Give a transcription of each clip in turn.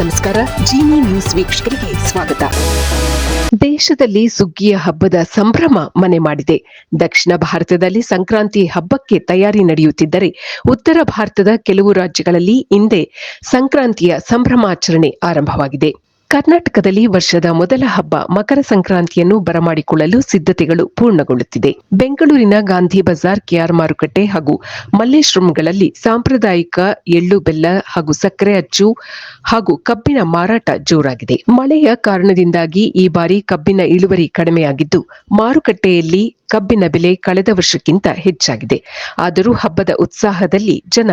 ನಮಸ್ಕಾರ. ಜೀನಿ ನ್ಯೂಸ್ ವೀಕ್ಷಕರಿಗೆ ಸ್ವಾಗತ. ದೇಶದಲ್ಲಿ ಸುಗ್ಗಿಯ ಹಬ್ಬದ ಸಂಭ್ರಮ ಮನೆ ಮಾಡಿದೆ. ದಕ್ಷಿಣ ಭಾರತದಲ್ಲಿ ಸಂಕ್ರಾಂತಿ ಹಬ್ಬಕ್ಕೆ ತಯಾರಿ ನಡೆಯುತ್ತಿದ್ದರೆ, ಉತ್ತರ ಭಾರತದ ಕೆಲವು ರಾಜ್ಯಗಳಲ್ಲಿ ಇಂದೇ ಸಂಕ್ರಾಂತಿಯ ಸಂಭ್ರಮಾಚರಣೆ ಆರಂಭವಾಗಿದೆ. ಕರ್ನಾಟಕದಲ್ಲಿ ವರ್ಷದ ಮೊದಲ ಹಬ್ಬ ಮಕರ ಸಂಕ್ರಾಂತಿಯನ್ನು ಬರಮಾಡಿಕೊಳ್ಳಲು ಸಿದ್ಧತೆಗಳು ಪೂರ್ಣಗೊಳ್ಳುತ್ತಿದೆ. ಬೆಂಗಳೂರಿನ ಗಾಂಧಿ ಬಜಾರ್, ಕೆಆರ್ ಮಾರುಕಟ್ಟೆ ಹಾಗೂ ಮಲ್ಲೇಶ್ವರಂಗಳಲ್ಲಿ ಸಾಂಪ್ರದಾಯಿಕ ಎಳ್ಳು ಬೆಲ್ಲ ಹಾಗೂ ಸಕ್ಕರೆ ಅಚ್ಚು ಹಾಗೂ ಕಬ್ಬಿನ ಮಾರಾಟ ಜೋರಾಗಿದೆ. ಮಳೆಯ ಕಾರಣದಿಂದಾಗಿ ಈ ಬಾರಿ ಕಬ್ಬಿನ ಇಳುವರಿ ಕಡಿಮೆಯಾಗಿದ್ದು, ಮಾರುಕಟ್ಟೆಯಲ್ಲಿ ಕಬ್ಬಿನ ಬೆಲೆ ಕಳೆದ ವರ್ಷಕ್ಕಿಂತ ಹೆಚ್ಚಾಗಿದೆ. ಆದರೂ ಹಬ್ಬದ ಉತ್ಸಾಹದಲ್ಲಿ ಜನ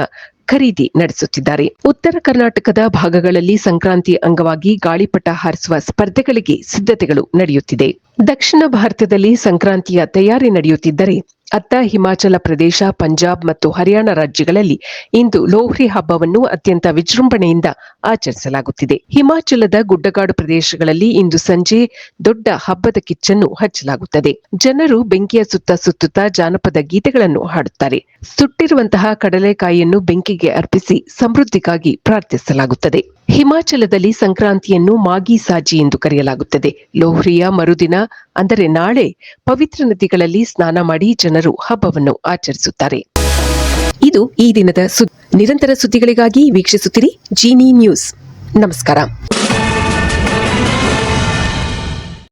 ಖರೀದಿ ನಡೆಸುತ್ತಿದ್ದಾರೆ. ಉತ್ತರ ಕರ್ನಾಟಕದ ಭಾಗಗಳಲ್ಲಿ ಸಂಕ್ರಾಂತಿ ಅಂಗವಾಗಿ ಗಾಳಿಪಟ ಹಾರಿಸುವ ಸ್ಪರ್ಧೆಗಳಿಗೆ ಸಿದ್ಧತೆಗಳು ನಡೆಯುತ್ತಿದೆ. ದಕ್ಷಿಣ ಭಾರತದಲ್ಲಿ ಸಂಕ್ರಾಂತಿಯ ತಯಾರಿ ನಡೆಯುತ್ತಿದ್ದರೆ, ಅತ್ತ ಹಿಮಾಚಲ ಪ್ರದೇಶ, ಪಂಜಾಬ್ ಮತ್ತು ಹರಿಯಾಣ ರಾಜ್ಯಗಳಲ್ಲಿ ಇಂದು ಲೋಹ್ರಿ ಹಬ್ಬವನ್ನು ಅತ್ಯಂತ ವಿಜೃಂಭಣೆಯಿಂದ ಆಚರಿಸಲಾಗುತ್ತಿದೆ. ಹಿಮಾಚಲದ ಗುಡ್ಡಗಾಡು ಪ್ರದೇಶಗಳಲ್ಲಿ ಇಂದು ಸಂಜೆ ದೊಡ್ಡ ಹಬ್ಬದ ಕಿಚ್ಚನ್ನು ಹಚ್ಚಲಾಗುತ್ತದೆ. ಜನರು ಬೆಂಕಿಯ ಸುತ್ತ ಸುತ್ತುತ್ತಾ ಜಾನಪದ ಗೀತೆಗಳನ್ನು ಹಾಡುತ್ತಾರೆ. ಸುಟ್ಟಿರುವಂತಹ ಕಡಲೆಕಾಯಿಯನ್ನು ಬೆಂಕಿಗೆ ಅರ್ಪಿಸಿ ಸಮೃದ್ಧಿಗಾಗಿ ಪ್ರಾರ್ಥಿಸಲಾಗುತ್ತದೆ. ಹಿಮಾಚಲದಲ್ಲಿ ಸಂಕ್ರಾಂತಿಯನ್ನು ಮಾಗಿ ಸಾಜಿ ಎಂದು ಕರೆಯಲಾಗುತ್ತದೆ. ಲೋಹ್ರಿಯ ಮರುದಿನ ಅಂದರೆ ನಾಳೆ ಪವಿತ್ರ ನದಿಗಳಲ್ಲಿ ಸ್ನಾನ ಮಾಡಿ ಜನರು ಹಬ್ಬವನ್ನು ಆಚರಿಸುತ್ತಾರೆ. ಇದು ಈ ದಿನದ ನಿರಂತರ ಸುದ್ದಿಗಳಿಗಾಗಿ ವೀಕ್ಷಿಸುತ್ತಿರಿ ಜೀನಿ ನ್ಯೂಸ್. ನಮಸ್ಕಾರ.